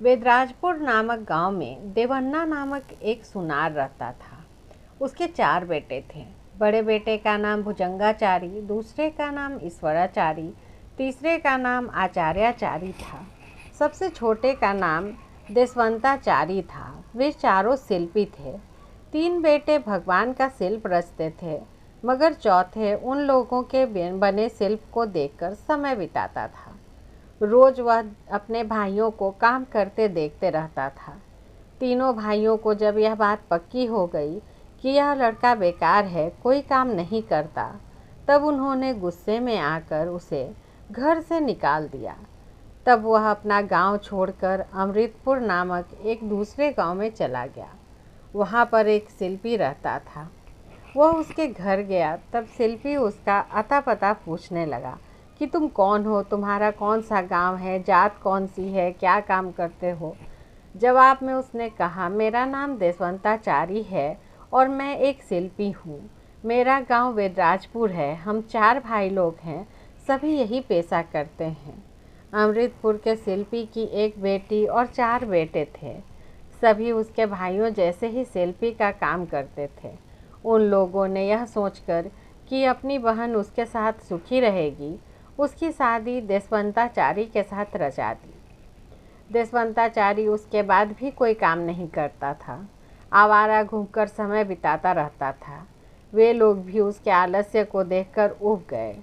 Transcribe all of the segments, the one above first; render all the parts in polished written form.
वेदराजपुर नामक गांव में देवन्ना नामक एक सुनार रहता था। उसके 4 बेटे थे। बड़े बेटे का नाम भुजंगाचारी, दूसरे का नाम ईश्वराचारी, तीसरे का नाम आचार्याचारी था। सबसे छोटे का नाम देशवंताचारी था। वे चारों शिल्पी थे। 3 बेटे भगवान का शिल्प रचते थे, मगर चौथे उन लोगों के बने शिल्प को देखकर समय बिताता था। रोज वह अपने भाइयों को काम करते देखते रहता था। तीनों भाइयों को जब यह बात पक्की हो गई कि यह लड़का बेकार है, कोई काम नहीं करता, तब उन्होंने गुस्से में आकर उसे घर से निकाल दिया। तब वह अपना गांव छोड़कर अमृतपुर नामक एक दूसरे गांव में चला गया। वहां पर एक शिल्पी रहता था। वह उसके घर गया, तब शिल्पी उसका अता पता पूछने लगा कि तुम कौन हो, तुम्हारा कौन सा गांव है, जात कौन सी है, क्या काम करते हो। जवाब में उसने कहा, मेरा नाम देशवंताचारी है और मैं एक शिल्पी हूँ। मेरा गांव वेदराजपुर है। हम 4 भाई लोग हैं, सभी यही पेशा करते हैं। अमृतपुर के शिल्पी की एक बेटी और 4 बेटे थे। सभी उसके भाइयों जैसे ही शिल्पी का काम करते थे। उन लोगों ने यह सोचकर कि अपनी बहन उसके साथ सुखी रहेगी, उसकी शादी देशवंताचारी के साथ रचा दी। देशवंताचारी उसके बाद भी कोई काम नहीं करता था। आवारा घूमकर समय बिताता रहता था। वे लोग भी उसके आलस्य को देखकर ऊब गए।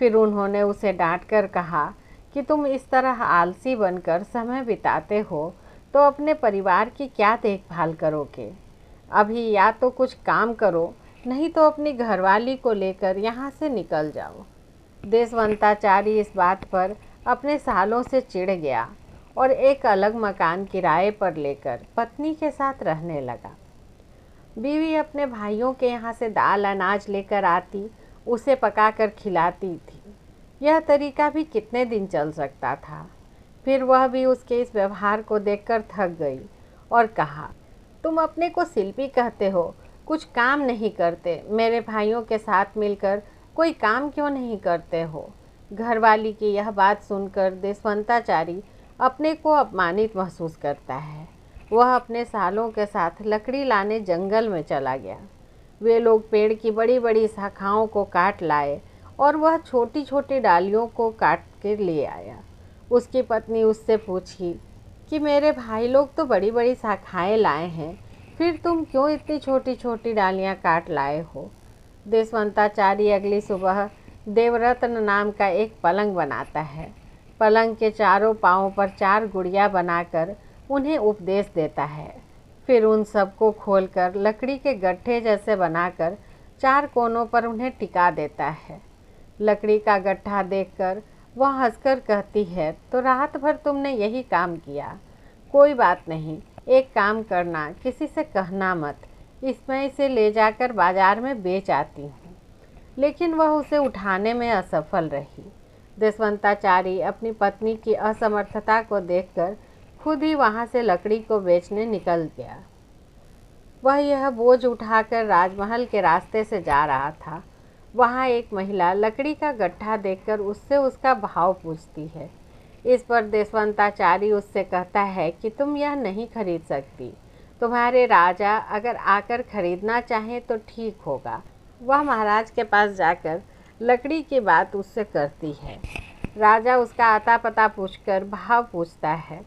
फिर उन्होंने उसे डांटकर कहा कि तुम इस तरह आलसी बनकर समय बिताते हो तो अपने परिवार की क्या देखभाल करोगे। अभी या तो कुछ काम करो, नहीं तो अपनी घरवाली को लेकर यहाँ से निकल जाओ। देशवंताचारी इस बात पर अपने सालों से चिढ़ गया और एक अलग मकान किराए पर लेकर पत्नी के साथ रहने लगा। बीवी अपने भाइयों के यहाँ से दाल अनाज लेकर आती, उसे पकाकर खिलाती थी। यह तरीका भी कितने दिन चल सकता था। फिर वह भी उसके इस व्यवहार को देखकर थक गई और कहा, तुम अपने को शिल्पी कहते हो, कुछ काम नहीं करते। मेरे भाइयों के साथ मिलकर कोई काम क्यों नहीं करते हो। घरवाली की यह बात सुनकर देशवंताचारी अपने को अपमानित महसूस करता है। वह अपने सालों के साथ लकड़ी लाने जंगल में चला गया। वे लोग पेड़ की बड़ी बड़ी शाखाओं को काट लाए और वह छोटी छोटी डालियों को काट के ले आया। उसकी पत्नी उससे पूछी कि मेरे भाई लोग तो बड़ी बड़ी शाखाएं लाए हैं, फिर तुम क्यों इतनी छोटी छोटी डालियां काट लाए हो। देशवंताचारी अगली सुबह देवरत्न नाम का एक पलंग बनाता है। पलंग के चारों पांवों पर 4 गुड़िया बनाकर उन्हें उपदेश देता है। फिर उन सबको खोलकर लकड़ी के गट्ठे जैसे बनाकर 4 कोनों पर उन्हें टिका देता है। लकड़ी का गट्ठा देखकर वह हंसकर कहती है, तो रात भर तुमने यही काम किया। कोई बात नहीं, एक काम करना, किसी से कहना मत, इसमें इसे ले जाकर बाजार में बेच आती हूँ। लेकिन वह उसे उठाने में असफल रही। देशवंताचारी अपनी पत्नी की असमर्थता को देखकर खुद ही वहाँ से लकड़ी को बेचने निकल गया। वह यह बोझ उठाकर राजमहल के रास्ते से जा रहा था। वहाँ एक महिला लकड़ी का गट्ठा देखकर उससे उसका भाव पूछती है। इस पर देशवंताचारी उससे कहता है कि तुम यह नहीं खरीद सकती। तुम्हारे राजा अगर आकर खरीदना चाहें तो ठीक होगा। वह महाराज के पास जाकर लकड़ी की बात उससे करती है। राजा उसका आता पता पूछकर भाव पूछता है।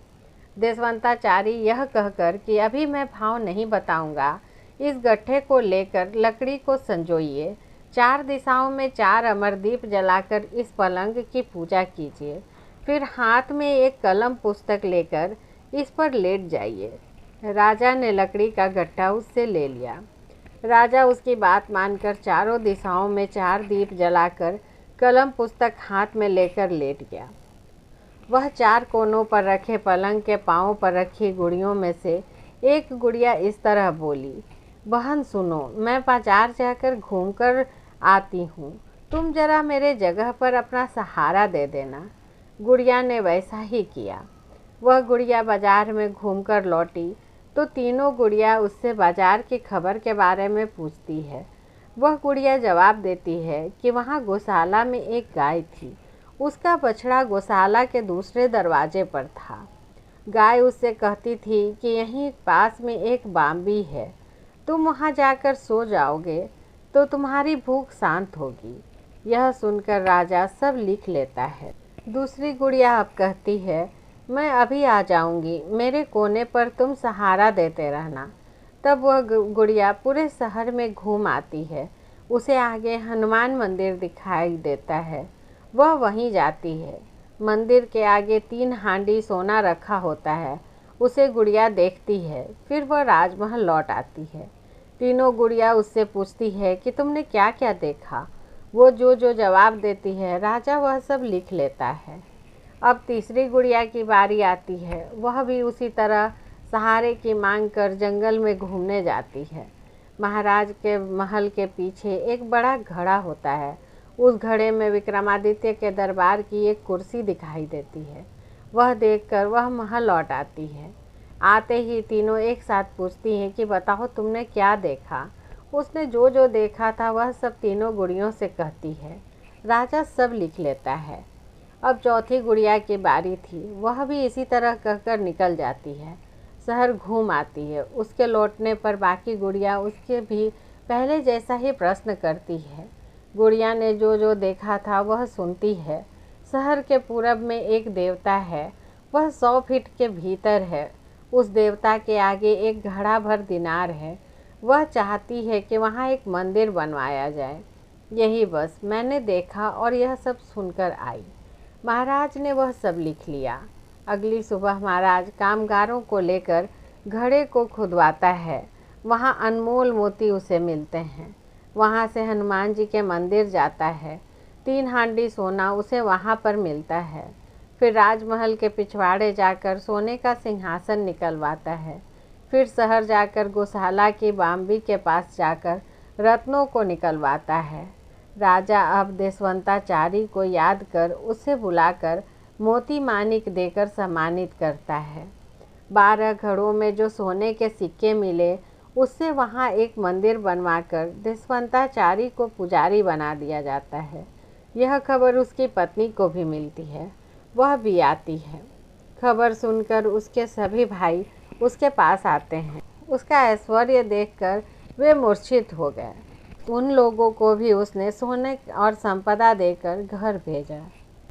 देशवंताचारी यह कहकर कि अभी मैं भाव नहीं बताऊंगा, इस गट्ठे को लेकर लकड़ी को संजोइए, 4 दिशाओं में 4 अमरदीप जलाकर इस पलंग की पूजा कीजिए, फिर हाथ में एक कलम पुस्तक लेकर इस पर लेट जाइए। राजा ने लकड़ी का गट्ठा उससे ले लिया। राजा उसकी बात मानकर चारों दिशाओं में 4 दीप जलाकर कलम पुस्तक हाथ में लेकर लेट गया। वह 4 कोनों पर रखे पलंग के पांवों पर रखी गुड़ियों में से एक गुड़िया इस तरह बोली, बहन सुनो, मैं बाजार जाकर घूमकर आती हूँ, तुम जरा मेरे जगह पर अपना सहारा दे देना। गुड़िया ने वैसा ही किया। वह गुड़िया बाजार में घूमकर लौटी तो तीनों गुड़िया उससे बाजार की खबर के बारे में पूछती है। वह गुड़िया जवाब देती है कि वहाँ गौशाला में एक गाय थी, उसका बछड़ा गौशाला के दूसरे दरवाजे पर था। गाय उससे कहती थी कि यहीं पास में एक बाम्बी है, तुम वहाँ जाकर सो जाओगे तो तुम्हारी भूख शांत होगी। यह सुनकर राजा सब लिख लेता है। दूसरी गुड़िया अब कहती है, मैं अभी आ जाऊंगी, मेरे कोने पर तुम सहारा देते रहना। तब वह गुड़िया पूरे शहर में घूम आती है। उसे आगे हनुमान मंदिर दिखाई देता है। वह वहीं जाती है। मंदिर के आगे 3 हांडी सोना रखा होता है। उसे गुड़िया देखती है। फिर वह राजमहल लौट आती है। तीनों गुड़िया उससे पूछती है कि तुमने क्या क्या देखा। वो जो जो जवाब देती है राजा वह सब लिख लेता है। अब तीसरी गुड़िया की बारी आती है। वह भी उसी तरह सहारे की मांग कर जंगल में घूमने जाती है। महाराज के महल के पीछे एक बड़ा घड़ा होता है। उस घड़े में विक्रमादित्य के दरबार की एक कुर्सी दिखाई देती है। वह देखकर वह महल लौट आती है। आते ही तीनों एक साथ पूछती हैं कि बताओ तुमने क्या देखा। उसने जो जो देखा था वह सब तीनों गुड़ियों से कहती है। राजा सब लिख लेता है। अब चौथी गुड़िया की बारी थी। वह भी इसी तरह कहकर निकल जाती है। शहर घूम आती है। उसके लौटने पर बाकी गुड़िया उसके भी पहले जैसा ही प्रश्न करती है। गुड़िया ने जो जो देखा था वह सुनती है। शहर के पूरब में एक देवता है। वह 100 फीट के भीतर है। उस देवता के आगे एक घड़ा भर दिनार है। वह चाहती है कि वहाँ एक मंदिर बनवाया जाए। यही बस मैंने देखा और यह सब सुनकर आई। महाराज ने वह सब लिख लिया। अगली सुबह महाराज कामगारों को लेकर घड़े को खुदवाता है। वहाँ अनमोल मोती उसे मिलते हैं। वहाँ से हनुमान जी के मंदिर जाता है। 3 हांडी सोना उसे वहाँ पर मिलता है। फिर राजमहल के पिछवाड़े जाकर सोने का सिंहासन निकलवाता है। फिर शहर जाकर गौशाला की बाम्बी के पास जाकर रत्नों को निकलवाता है। राजा अब देशवंताचारी को याद कर उसे बुलाकर मोती मानिक देकर सम्मानित करता है। 12 घड़ों में जो सोने के सिक्के मिले उससे वहाँ एक मंदिर बनवाकर देशवंताचारी को पुजारी बना दिया जाता है। यह खबर उसकी पत्नी को भी मिलती है। वह भी आती है। खबर सुनकर उसके सभी भाई उसके पास आते हैं। उसका ऐश्वर्य देखकर वे मूर्छित हो गए। उन लोगों को भी उसने सोने और संपदा देकर घर भेजा।